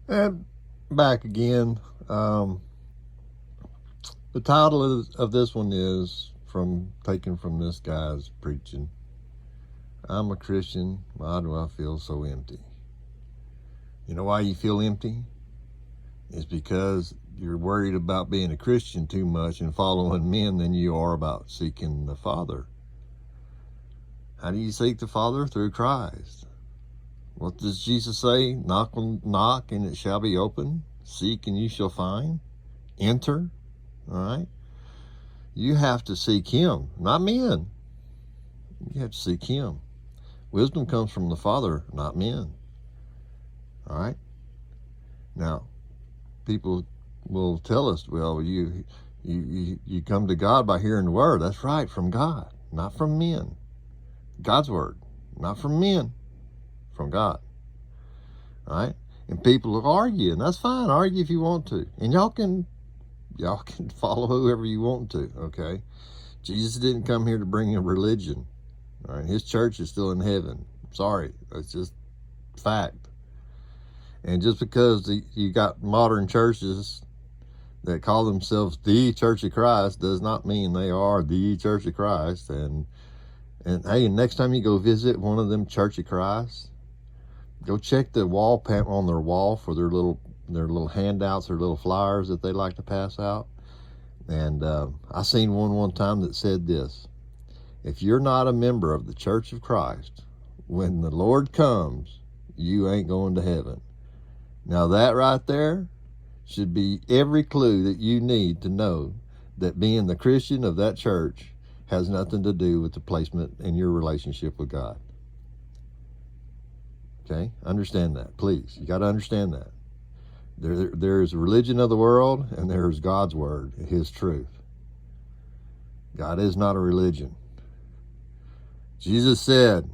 And back again. The title of this one is taken from this guy's preaching. I'm a Christian. Why do I feel so empty? You know why you feel empty? It's because you're worried about being a Christian too much and following men than you are about seeking the Father. How do you seek the Father? Through Christ. What does Jesus say? Knock and it shall be open. Seek and you shall find. Enter. All right? You have to seek Him, not men. You have to seek Him. Wisdom comes from the Father, not men. All right? Now, people will tell us, well, you come to God by hearing the Word. That's right, from God, not from men. God's Word, not from men, from God. All right? And people will argue, and that's fine. Argue if you want to. And y'all can follow whoever you want to, okay? Jesus didn't come here to bring a religion. All right? His church is still in heaven. Sorry, that's just fact. And just because you got modern churches that call themselves the Church of Christ does not mean they are the Church of Christ. And hey, next time you go visit one of them Church of Christ, go check the wall on their wall for their little handouts, their little flyers that they like to pass out. And I seen one time that said this: if you're not a member of the Church of Christ, when the Lord comes, you ain't going to heaven. Now that right there should be every clue that you need to know that being the Christian of that church has nothing to do with the placement in your relationship with God. Okay? Understand that, please. You got to understand that. There's a religion of the world, and there's God's Word, His truth. God is not a religion. Jesus said,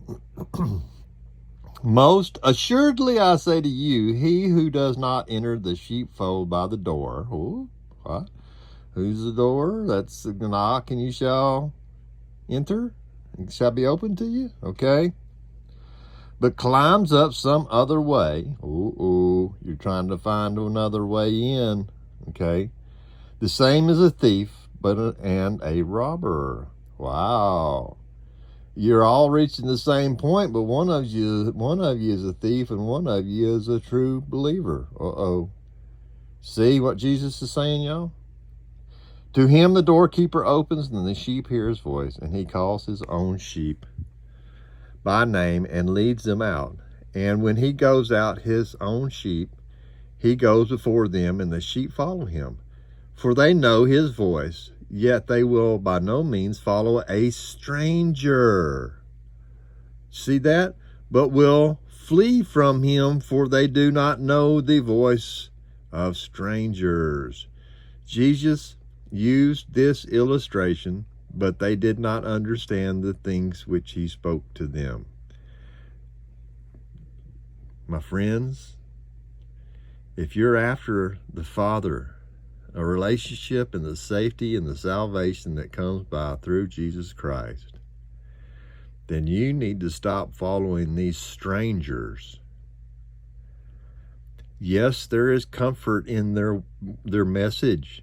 most assuredly I say to you, he who does not enter the sheepfold by the door. Oh, what? Who's the door? That's the knock, and you shall enter. It shall be open to you. Okay? But climbs up some other way. You're trying to find another way in. Okay? The same as a thief, and a robber. Wow. You're all reaching the same point, but one of you is a thief and one of you is a true believer. See what Jesus is saying, y'all? To him the doorkeeper opens, and the sheep hear his voice, and he calls his own sheep by name and leads them out. And when he goes out his own sheep, he goes before them, and the sheep follow him. For they know his voice, yet they will by no means follow a stranger. See that? But will flee from him, for they do not know the voice of strangers. Jesus used this illustration, but they did not understand the things which he spoke to them. My friends, if you're after the Father, a relationship and the safety and the salvation that comes by through Jesus Christ, then you need to stop following these strangers. Yes, there is comfort in their message.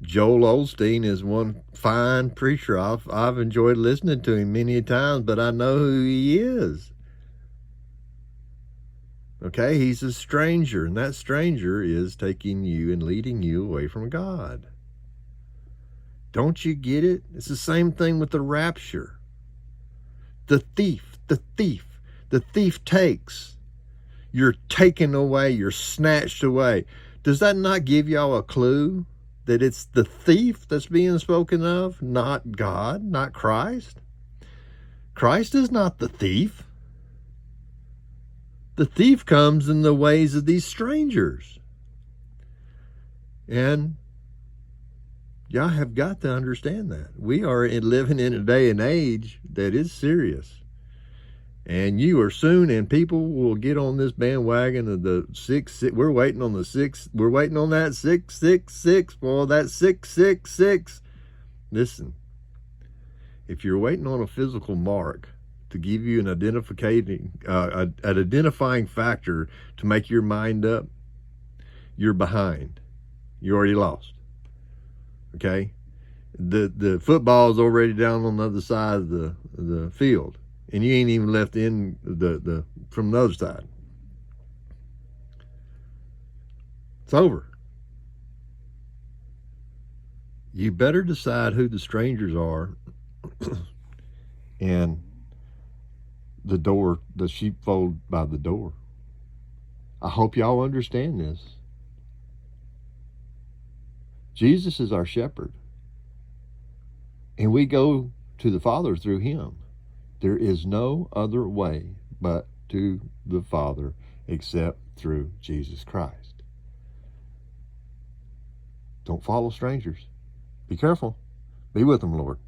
Joel Osteen is one fine preacher. I've enjoyed listening to him many times, but I know who he is. Okay, he's a stranger, and that stranger is taking you and leading you away from God. Don't you get it? It's the same thing with the rapture. The thief takes. You're taken away, you're snatched away. Does that not give y'all a clue that it's the thief that's being spoken of, not God, not Christ? Christ is not the thief. The thief comes in the ways of these strangers. And y'all have got to understand that. We are living in a day and age that is serious. And you are soon, and people will get on this bandwagon of the 666. We're waiting on the 6. We're waiting on that 666. Boy, that 666. Listen, if you're waiting on a physical mark to give you an identifying factor to make your mind up, you're behind. You already lost. Okay? The football's already down on the other side of the field, and you ain't even left in from the other side. It's over. You better decide who the strangers are and the sheepfold by the door. I hope y'all understand this. Jesus is our shepherd, and we go to the Father through him. There is no other way but to the Father except through Jesus Christ. Don't follow strangers. Be careful. Be with them, Lord.